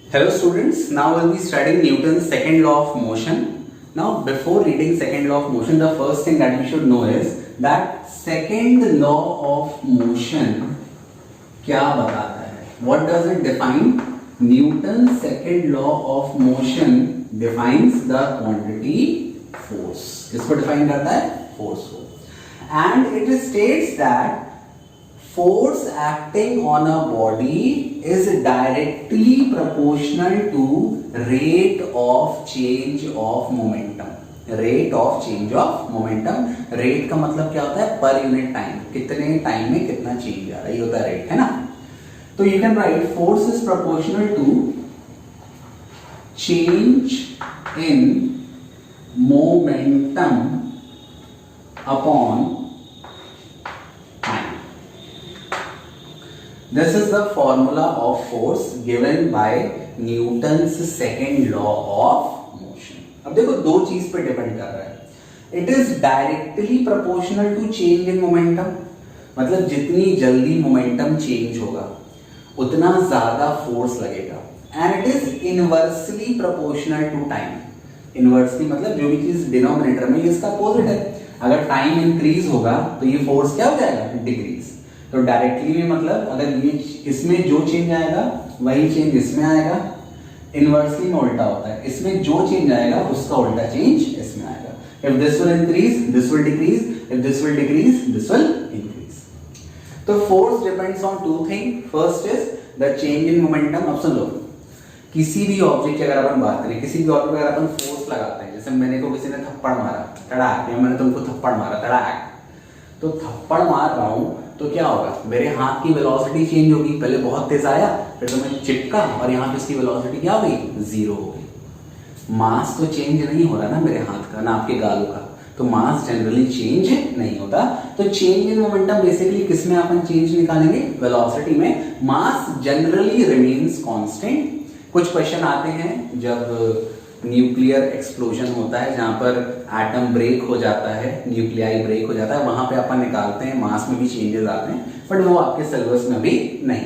Hello students, now we'll be studying Newton's second law of motion. Now before reading second law of motion, the first thing that we should know is that second law of motion क्या बताता है? What does it define? Newton's second law of motion defines the quantity force. किसको define करता है? Force को. And it states that force acting on a body is directly proportional to rate of change of momentum. Rate of change of momentum. Rate का मतलब क्या होता है? Per unit time, कितने टाइम में कितना चेंज आ रहा है, ये होता है रेट, है ना? तो you can write force is proportional to change in momentum upon This is the formula of force given by Newton's second law of motion. अब देखो दो चीज पे डिपेंड कर रहा है. It is directly proportional to change in momentum. मतलब जितनी जल्दी मोमेंटम चेंज होगा उतना ज्यादा फोर्स लगेगा. And it is inversely proportional to time. Inversely मतलब जो भी चीज डिनोमिनेटर में इसका अपोजिट है. अगर टाइम इंक्रीज होगा तो ये फोर्स क्या हो जाएगा? डिक्रीज. तो डायरेक्टली में मतलब अगर ये इसमें जो चेंज आएगा वही चेंज इसमें आएगा. इनवर्सली में उल्टा होता है, इसमें जो चेंज आएगा उसका उल्टा चेंज इसमें आएगा. If this will increase this will decrease, if this will decrease this will increase. तो force depends on two thing. First is the change in momentum. अब सुन लो, किसी भी ऑब्जेक्ट की अगर अपन बात करें, किसी भी ऑब्जेक्ट अगर अपन फोर्स लगाते हैं, जैसे मैंने को किसी ने थप्पड़ मारा तड़ाक, या मैंने तुमको थप्पड़ मारा तड़ाक, तो थप्पड़ मार रहा हूं तो क्या होगा? मेरे हाथ की वेलोसिटी चेंज होगी. पहले बहुत तेज आया, फिर तो मैं चिपका और यहाँ पे इसकी वेलोसिटी क्या हो गई? जीरो हो गई. मास तो चेंज नहीं हो रहा ना मेरे हाथ का, ना आपके गालों का, तो मास जनरली चेंज नहीं होता. तो चेंज इन मोमेंटम बेसिकली किसमें अपन चेंज निकालेंगे? वेलोसिटी में. मास जनरली रिमेन्स कांस्टेंट. कुछ क्वेश्चन आते हैं जब न्यूक्लियर एक्सप्लोजन होता है, जहां पर एटम ब्रेक हो जाता है, न्यूक्लियाई ब्रेक हो जाता है, वहां पे अपन निकालते हैं, मास में भी चेंजेस आते हैं, बट वो आपके सिलेबस में भी नहीं.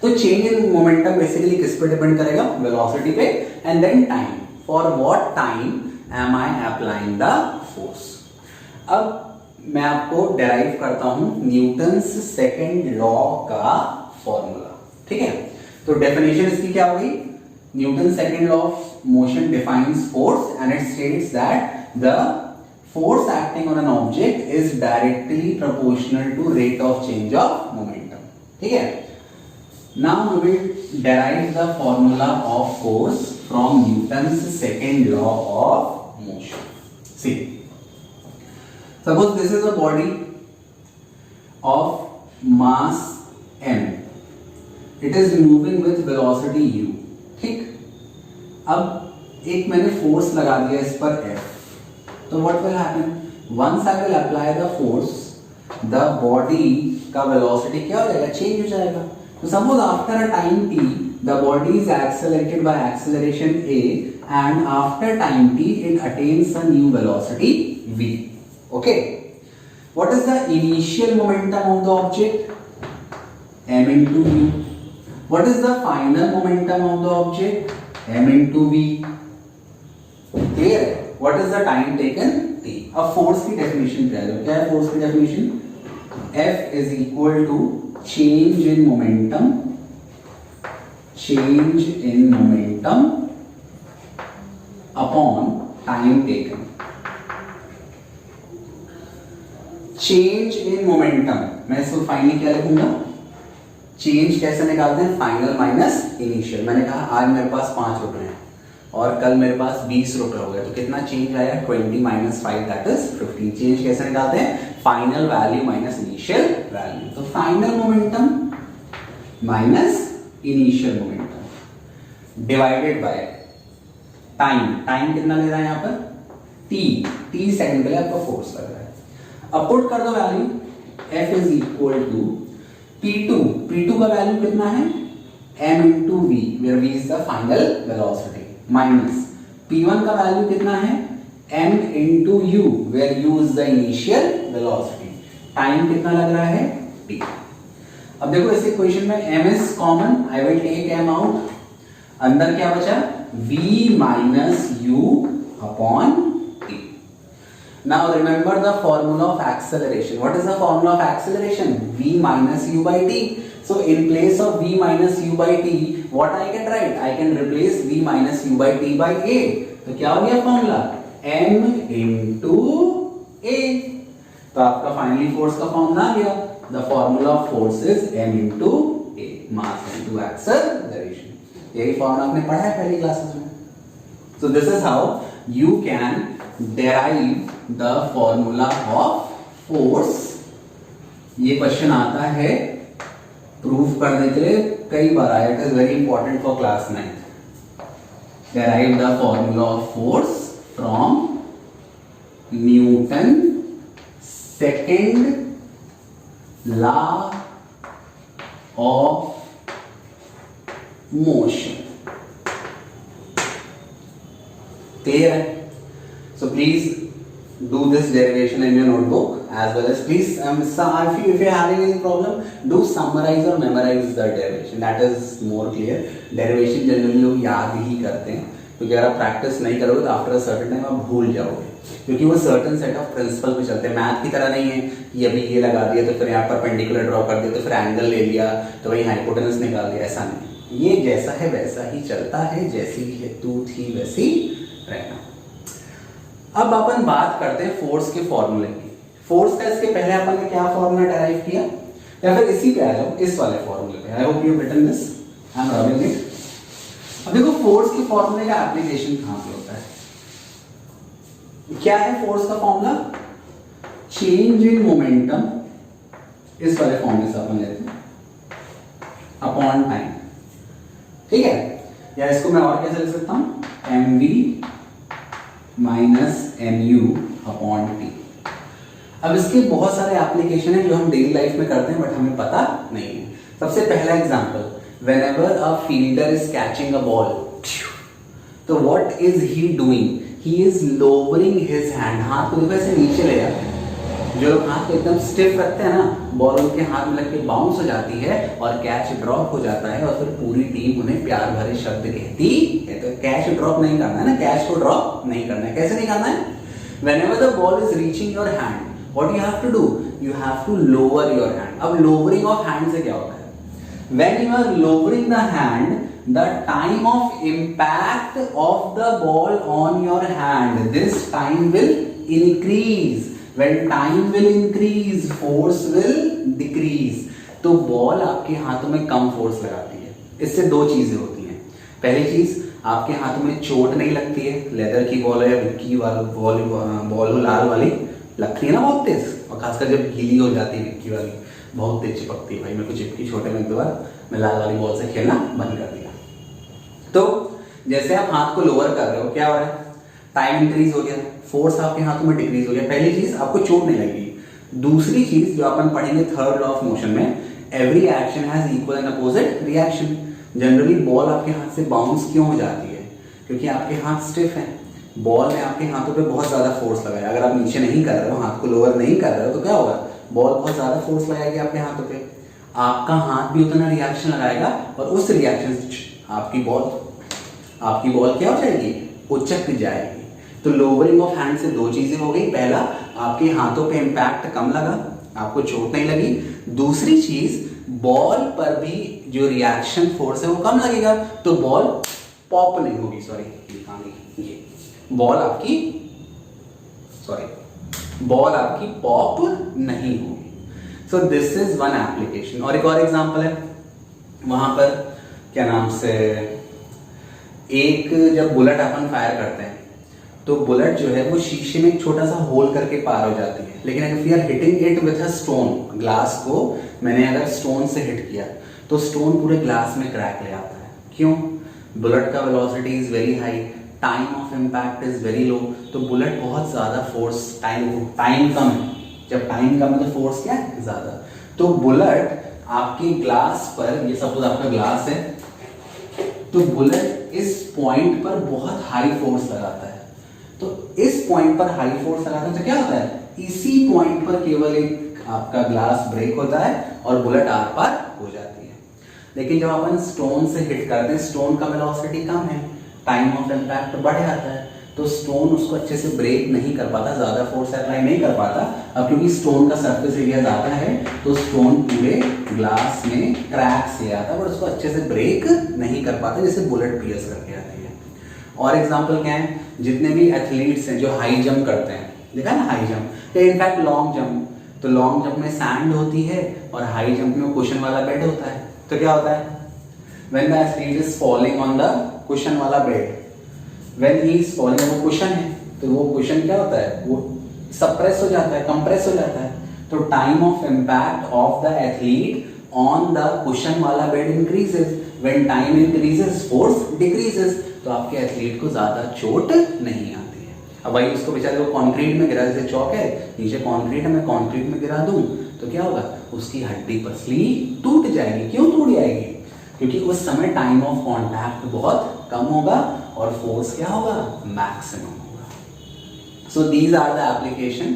तो चेंज इन मोमेंटम बेसिकली किस पे डिपेंड करेगा? वेलोसिटी पे. And then time. For what time am I applying the force. अब मैं आपको डेराइव करता हूं न्यूटन्स सेकेंड लॉ का फॉर्मूला. ठीक है, तो डेफिनेशन इसकी क्या होगी? Newton's second law of motion defines force and it states that the force acting on an object is directly proportional to rate of change of momentum. ठीक है? Now we will derive the formula of force from Newton's second law of motion. See, suppose this is a body of mass m. It is moving with velocity u. ठीक. अब एक मैंने force लगा दिया इस पर F. तो what will happen? Once I will apply the force, the body का वेलोसिटी क्या हो जाएगा? चेंज हो जाएगा. तो suppose after a time t the body is accelerated by acceleration a and after time t it attains a new velocity v. Okay, what is the initial momentum of the object? m into u. What is the final momentum of the object? m into v. Clear? What is the time taken? t. अब force की definition क्या है? क्या है force की definition? F is equal to change in momentum upon time taken. Change in momentum, मैं इसको finally क्या लिखूंगा? चेंज कैसे निकालते हैं? Final minus initial. मैंने कहा आज मेरे पास 5 रुपए हैं और कल मेरे पास 20 रुपए हो गए, तो कितना चेंज आया? 20 माइनस 5 दैट इज 15. चेंज कैसे निकालते हैं? Final value minus initial value. तो final momentum minus initial momentum divided by time. Time कितना ले रहा है यहाँ पर? t सेकंड के लिए आपका फोर्स लग रहा है. अब पुट कर दो value. F is equal to P2 का वैल्यू कितना है? m into v, where v is the final velocity, minus P1 का वैल्यू कितना है? m into u, where u is the initial velocity. Time कितना लग रहा है? t. अब देखो इस इक्वेशन में m is common, I will take m out, अंदर क्या बचा, v minus you upon T. Now remember the formula of acceleration. What is the formula of acceleration, v minus you by T. So in place of v minus u by t, what I can write? I can replace v minus u by t by a. तो क्या हो गया formula, m into a। तो आपका finally force का formula आ गया, the formula of force is m into a, mass into acceleration. यही formula आपने पढ़ा है पहली क्लासेस में। So this is how you can derive the formula of force। ये क्वेश्चन आता है प्रूफ करने के लिए, कई बार आया, it is very important for class 9। Derive the formula of force from Newton second law of motion. Clear है? So please do this derivation in your notebook as well as please if you're having any problem, do summarize or memorize the derivation, that is more clear। derivation generally लोग याद ही करते हैं, क्योंकि अगर आप practice नहीं करोगे तो आफ्टर अ सर्टेन टाइम आप भूल जाओगे, क्योंकि वो सर्टेन सेट ऑफ प्रिंसिपल पे चलते हैं। मैथ की तरह नहीं है कि अभी ये लगा दिया तो फिर यहाँ पर परपेंडिकुलर ड्रॉ कर दिया तो फिर एंगल ले लिया तो वही हाइपोटेनस निकाल दिया, ऐसा नहीं। ये जैसा है वैसा ही चलता है, जैसी है तू थी वैसी रहना। अब अपन बात करते हैं फोर्स के फॉर्मूले की। फोर्स का इसके पहले अपन ने क्या फॉर्मूला डेराइव किया, या फिर इसी पे आ जाओ, इस वाले फॉर्मूले पे। I hope you have written this, I am rubbing it. अब देखो फोर्स के फॉर्मूले का एप्लीकेशन कहां पे होता है, क्या है फोर्स का फॉर्मूला, चेंज इन मोमेंटम, इस वाले फॉर्मूले से अपन लेते हैं, अपॉन टाइम। ठीक है, या इसको मैं और कैसे लिख सकता हूं, mv minus mu upon T. अब इसके बहुत सारे एप्लीकेशन है जो हम डेली लाइफ में करते हैं बट हमें पता नहीं है। सबसे पहला example, whenever a fielder is catching a ball, तो what is he doing, he is lowering his hand. हाथ को देखो ऐसे नीचे ले जाते हैं, जो लोग हाथ को एकदम स्टिफ रखते हैं ना, बॉल उनके हाथ में लग के बाउंस हो जाती है और कैच ड्रॉप हो जाता है, और फिर पूरी टीम उन्हें प्यार भरे शब्द कहती है। तो कैच ड्रॉप नहीं करना है ना, कैच को ड्रॉप नहीं करना है। कैसे नहीं करना है, whenever the ball is reaching your hand, what you have to do, you have to lower your hand। अब lowering of hand से क्या होता है, when you are lowering the hand, the time of impact of the ball on your hand, this time will increase। When time will increase, force will decrease। तो ball आपके हाथों में कम force लगाती है। इससे दो चीजें होती हैं। पहली चीज, आपके हाथों में चोट नहीं लगती है, लेदर की बॉल हो या विक्की बॉल हो, लाल वाली लगती है ना बहुत तेज, और खासकर जब गीली हो जाती है विक्की वाली, बहुत तेज चिपकती है। भाई मेरे को चिपकी छोटे में, एक बार मैं लाल वाली बॉल से खेलना बंद कर दिया। तो जैसे आप हाथ को लोअर कर रहे हो, क्या हो रहा है, टाइम इंक्रीज हो गया, फोर्स आपके हाथों में डिक्रीज हो गया। पहली चीज, आपको चोट नहीं लगेगी। दूसरी चीज जो अपन पढ़ेंगे थर्ड लॉ ऑफ मोशन में, every action has equal and opposite reaction. Generally ball आपके हाथ से बाउंस क्यों हो जाती है, क्योंकि आपके हाथ स्टिफ हैं। बॉल ने आपके हाथों पे बहुत ज्यादा फोर्स लगाया। अगर आप नीचे नहीं कर रहे हो, हाथ को लोअर नहीं कर रहे हो, तो क्या होगा, बॉल बहुत ज्यादा फोर्स लगाएगी आपके हाथों पे, आपका हाथ भी उतना रिएक्शन लगाएगा, और उस रिएक्शन से आपकी बॉल क्या हो जाएगी, उचक जाएगी। तो लोअरिंग ऑफ हैंड से दो चीजें हो गई, पहला आपके हाथों पे इंपैक्ट कम लगा, आपको चोट नहीं लगी। दूसरी चीज, बॉल पर भी जो रिएक्शन फोर्स है वो कम लगेगा, तो बॉल पॉप नहीं होगी, ये बॉल आपकी पॉप नहीं होगी। So this is one application. और एक और एग्जांपल है, वहां पर क्या नाम से, एक जब बुलेट अपन फायर करते हैं तो बुलेट जो है वो शीशे में एक छोटा सा होल करके पार हो जाती है। लेकिन अगर we are hitting it with a stone, glass को मैंने अगर स्टोन से हिट किया तो स्टोन पूरे ग्लास में क्रैक ले आता है। क्यों, बुलेट का velocity is very high, time of impact is very low, तो बुलेट बहुत ज्यादा फोर्स, टाइम कम है, जब टाइम कम है तो फोर्स क्या है, ज्यादा। तो बुलेट आपके ग्लास पर, ये सपोज आपका ग्लास है, तो बुलेट इस पॉइंट पर बहुत हाई फोर्स लगाता है। तो इस पॉइंट पर हाई फोर्स लगाता है तो क्या होता है, इसी पॉइंट पर केवल एक आपका ग्लास ब्रेक होता है और बुलेट आर पार हो जाती है। लेकिन जब अपन स्टोन से हिट करते हैं, स्टोन का वेलोसिटी कम है, टाइम ऑफ इम्पैक्ट बढ़ जाता है, तो स्टोन उसको अच्छे से ब्रेक नहीं कर पाता, ज्यादा फोर्स अप्लाई नहीं कर पाता। अब क्योंकि स्टोन का सरफेस एरिया ज्यादा है तो स्टोन पूरे ग्लास में क्रैक से आता है, पर उसको अच्छे से ब्रेक नहीं कर पाता, जैसे बुलेट पियर्स करके आती है। और एग्जाम्पल क्या है, जितने भी एथलीट्स हैं जो हाई जंप करते हैं, देखा ना हाई जंप या इनफैक्ट लॉन्ग जंप, तो लॉन्ग जंप में सैंड होती है और हाई जंप में कुशन वाला बेड होता है। तो क्या होता है, when the athlete is falling on the cushion वाला bed, when he is falling, वो कुशन है तो वो कुशन क्या होता है, वो सप्रेस हो जाता है, कंप्रेस हो जाता है। तो time of impact of the athlete on the cushion वाला bed increases, when time increases force decreases, तो आपके एथलीट को ज्यादा चोट नहीं आती है। अब भाई उसको बेचारे को कंक्रीट में गिरा, जैसे चौक है नीचे कंक्रीट है, मैं कंक्रीट में गिरा दूं तो क्या होगा, उसकी हड्डी पसली टूट जाएगी। क्यों टूट जाएगी, क्योंकि उस समय टाइम ऑफ कांटेक्ट बहुत कम होगा और फोर्स क्या होगा, मैक्सिमम होगा। So these are the application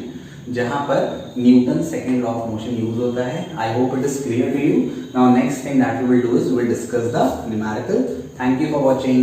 जहां पर Newton second law of motion use होता है। I hope it is clear to you. Now next thing that we will do is we will discuss the numerical. Thank you for watching.